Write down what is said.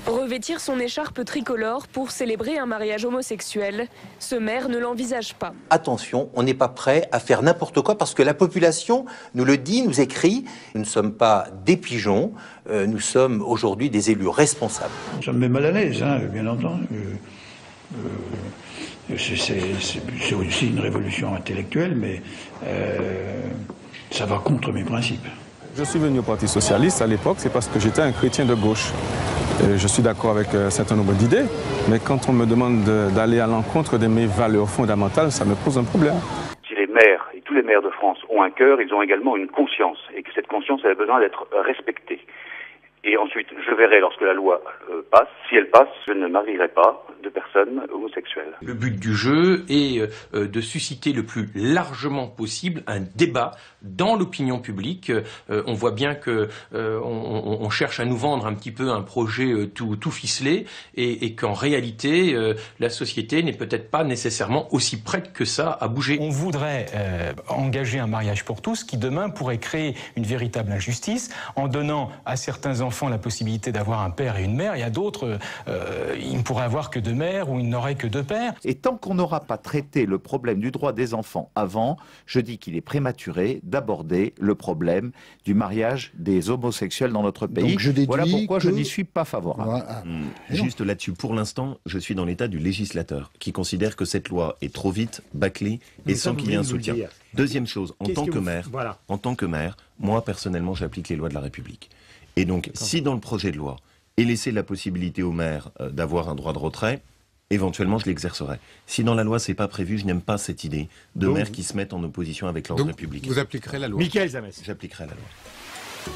Revêtir son écharpe tricolore pour célébrer un mariage homosexuel, ce maire ne l'envisage pas. Attention, on n'est pas prêt à faire n'importe quoi parce que la population nous le dit, nous écrit. Nous ne sommes pas des pigeons, nous sommes aujourd'hui des élus responsables. Ça me met mal à l'aise, hein, bien entendu. C'est aussi une révolution intellectuelle, mais ça va contre mes principes. Je suis venu au Parti Socialiste à l'époque, c'est parce que j'étais un chrétien de gauche. Et je suis d'accord avec un certain nombre d'idées, mais quand on me demande d'aller à l'encontre de mes valeurs fondamentales, ça me pose un problème. Si les maires et tous les maires de France ont un cœur, ils ont également une conscience, et que cette conscience a besoin d'être respectée. Et ensuite, je verrai lorsque la loi passe, si elle passe, je ne marierai pas de personnes homosexuelles. Le but du jeu est de susciter le plus largement possible un débat dans l'opinion publique. On voit bien que on cherche à nous vendre un petit peu un projet tout ficelé et qu'en réalité, la société n'est peut-être pas nécessairement aussi prête que ça à bouger. On voudrait engager un mariage pour tous qui demain pourrait créer une véritable injustice en donnant à certains enfants la possibilité d'avoir un père et une mère, et à d'autres, ils ne pourraient avoir que 2 mères ou ils n'auraient que 2 pères. Et tant qu'on n'aura pas traité le problème du droit des enfants avant, je dis qu'il est prématuré d'aborder le problème du mariage des homosexuels dans notre pays. Donc je déduis voilà pourquoi que... je n'y suis pas favorable. Voilà. Juste là-dessus, pour l'instant, je suis dans l'état du législateur, qui considère que cette loi est trop vite, bâclée, et sans qu'il y ait un soutien. Deuxième chose, en tant que maire, moi personnellement, j'applique les lois de la République. Et donc, si dans le projet de loi est laissé la possibilité au maire d'avoir un droit de retrait, éventuellement je l'exercerai. Si dans la loi c'est pas prévu, je n'aime pas cette idée de maires qui se mettent en opposition avec l'ordre républicain. Vous appliquerez la loi. Michael Zamès. J'appliquerai la loi.